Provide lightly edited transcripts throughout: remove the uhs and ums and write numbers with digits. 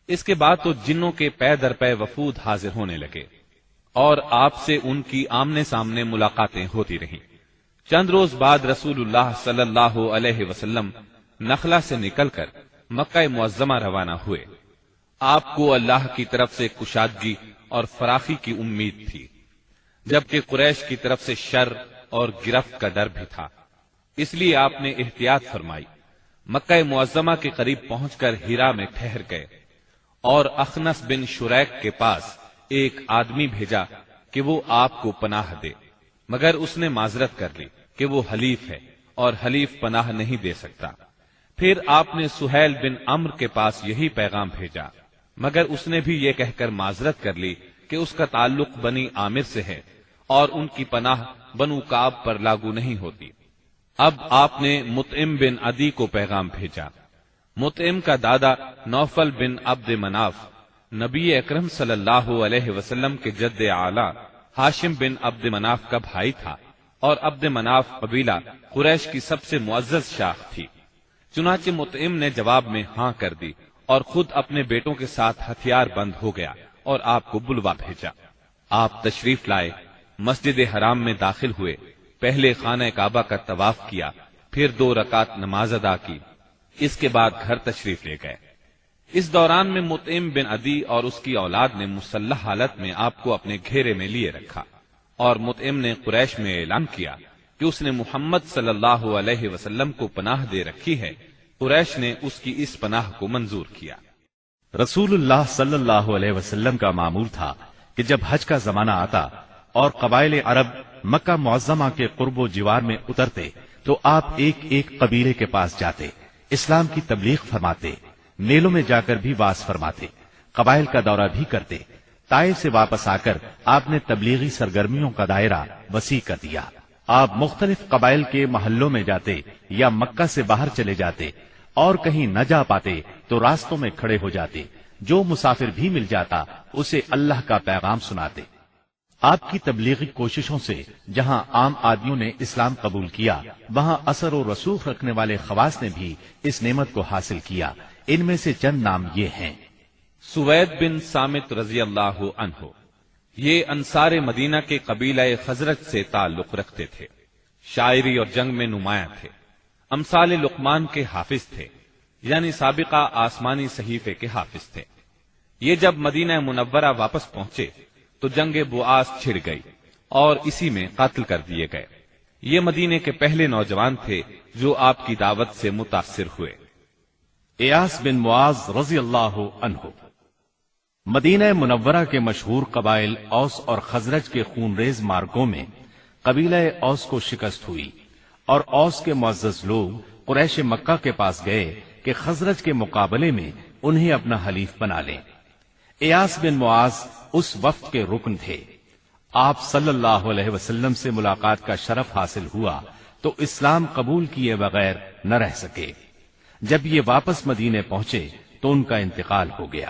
اس کے بعد تو جنوں کے پے در پے وفود حاضر ہونے لگے اور آپ سے ان کی آمنے سامنے ملاقاتیں ہوتی رہیں۔ چند روز بعد رسول اللہ صلی اللہ علیہ وسلم نخلا سے نکل کر مکہ معظمہ روانہ ہوئے۔ آپ کو اللہ کی طرف سے کشادگی اور فراخی کی امید تھی، جبکہ قریش کی طرف سے شر اور گرفت کا ڈر بھی تھا، اس لیے آپ نے احتیاط فرمائی۔ مکہ معظمہ کے قریب پہنچ کر ہیرا میں ٹھہر گئے اور اخنس بن شریک کے پاس ایک آدمی بھیجا کہ وہ آپ کو پناہ دے، مگر اس نے معذرت کر لی کہ وہ حلیف ہے اور حلیف پناہ نہیں دے سکتا۔ پھر آپ نے سہیل بن عمرو کے پاس یہی پیغام بھیجا، مگر اس نے بھی یہ کہہ کر معذرت کر لی کہ اس کا تعلق بنی عامر سے ہے اور ان کی پناہ بنو کعب پر لاگو نہیں ہوتی۔ اب آپ نے مطعم بن عدی کو پیغام بھیجا۔ مطعم کا دادا نوفل بن عبد مناف نبی اکرم صلی اللہ علیہ وسلم کے جد اعلی ہاشم بن عبد مناف کا بھائی تھا، اور عبد مناف قبیلہ قریش کی سب سے معزز شاخ تھی۔ چنانچہ مطعم نے جواب میں ہاں کر دی اور خود اپنے بیٹوں کے ساتھ ہتھیار بند ہو گیا اور آپ کو بلوا بھیجا۔ آپ تشریف لائے، مسجد حرام میں داخل ہوئے، پہلے خانہ کعبہ کا طواف کیا، پھر 2 رکعت نماز ادا کی، اس کے بعد گھر تشریف لے گئے۔ اس دوران میں مطعم بن عدی اور اس کی اولاد نے مسلح حالت میں آپ کو اپنے گھیرے میں لیے رکھا، اور مطعم نے قریش میں اعلان کیا کہ اس نے محمد صلی اللہ علیہ وسلم کو پناہ دے رکھی ہے۔ قریش نے اس کی اس پناہ کو منظور کیا۔ رسول اللہ صلی اللہ علیہ وسلم کا معمول تھا کہ جب حج کا زمانہ آتا اور قبائل عرب مکہ معظمہ کے قرب و جوار میں اترتے تو آپ ایک ایک قبیلے کے پاس جاتے، اسلام کی تبلیغ فرماتے، میلوں میں جا کر بھی واعظ فرماتے، قبائل کا دورہ بھی کرتے۔ طائف سے واپس آ کر آپ نے تبلیغی سرگرمیوں کا دائرہ وسیع کر دیا۔ آپ مختلف قبائل کے محلوں میں جاتے یا مکہ سے باہر چلے جاتے، اور کہیں نہ جا پاتے تو راستوں میں کھڑے ہو جاتے، جو مسافر بھی مل جاتا اسے اللہ کا پیغام سناتے۔ آپ کی تبلیغی کوششوں سے جہاں عام آدمیوں نے اسلام قبول کیا، وہاں اثر و رسوخ رکھنے والے خواص نے بھی اس نعمت کو حاصل کیا۔ ان میں سے چند نام یہ ہیں۔ سوید بن صامت رضی اللہ عنہ، یہ انصار مدینہ کے قبیلہ خزرج سے تعلق رکھتے تھے، شاعری اور جنگ میں نمایاں تھے، امثال لقمان کے حافظ تھے، یعنی سابقہ آسمانی صحیفے کے حافظ تھے۔ یہ جب مدینہ منورہ واپس پہنچے تو جنگ بؤاس چھڑ گئی اور اسی میں قتل کر دیے گئے۔ یہ مدینے کے پہلے نوجوان تھے جو آپ کی دعوت سے متاثر ہوئے۔ ایاس بن معاذ رضی اللہ عنہ، مدینہ منورہ کے مشہور قبائل اوس اور خزرج کے خونریز مارکوں میں قبیلہ اوس کو شکست ہوئی، اور اوس کے معزز لوگ قریش مکہ کے پاس گئے کہ خزرج کے مقابلے میں انہیں اپنا حلیف بنا لیں۔ ایاس بن معاذ اس وفد کے رکن تھے۔ آپ صلی اللہ علیہ وسلم سے ملاقات کا شرف حاصل ہوا تو اسلام قبول کیے بغیر نہ رہ سکے۔ جب یہ واپس مدینے پہنچے تو ان کا انتقال ہو گیا۔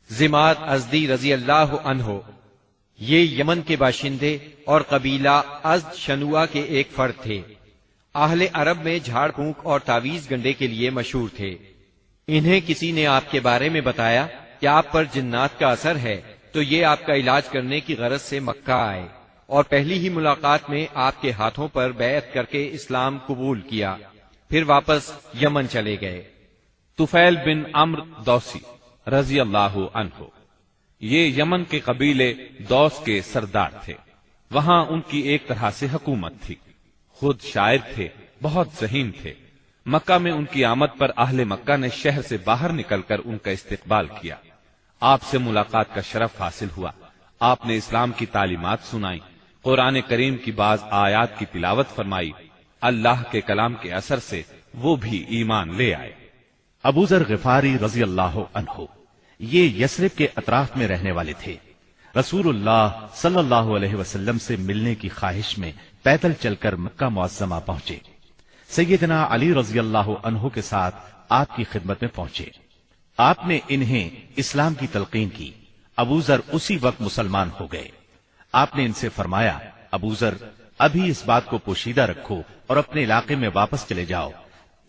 زماد ازدی رضی اللہ عنہ، یہ یمن کے باشندے اور قبیلہ ازد شنوا کے ایک فرد تھے۔ اہل عرب میں جھاڑ پھونک اور تعویذ گنڈے کے لیے مشہور تھے۔ انہیں کسی نے آپ کے بارے میں بتایا کہ آپ پر جنات کا اثر ہے، تو یہ آپ کا علاج کرنے کی غرض سے مکہ آئے، اور پہلی ہی ملاقات میں آپ کے ہاتھوں پر بیعت کر کے اسلام قبول کیا، پھر واپس یمن چلے گئے۔ طفیل بن عمرو دوسی رضی اللہ عنہ، یہ یمن کے قبیلے دوس کے سردار تھے۔ وہاں ان کی ایک طرح سے حکومت تھی۔ خود شاعر تھے، بہت ذہین تھے۔ مکہ میں ان کی آمد پر اہل مکہ نے شہر سے باہر نکل کر ان کا استقبال کیا۔ آپ سے ملاقات کا شرف حاصل ہوا۔ آپ نے اسلام کی تعلیمات سنائی، قرآن کریم کی بعض آیات کی تلاوت فرمائی۔ اللہ کے کلام کے اثر سے وہ بھی ایمان لے آئے۔ ابو ذر غفاری رضی اللہ عنہ، یہ یثرب کے اطراف میں رہنے والے تھے۔ رسول اللہ صلی اللہ علیہ وسلم سے ملنے کی خواہش میں پیدل چل کر مکہ معظمہ پہنچے۔ سیدنا علی رضی اللہ عنہ کے ساتھ آپ کی خدمت میں پہنچے۔ آپ نے انہیں اسلام کی تلقین کی۔ ابو ذر اسی وقت مسلمان ہو گئے۔ آپ نے ان سے فرمایا، ابو ذر، ابھی اس بات کو پوشیدہ رکھو اور اپنے علاقے میں واپس چلے جاؤ۔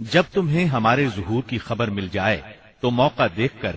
جب تمہیں ہمارے ظہور کی خبر مل جائے تو موقع دیکھ کر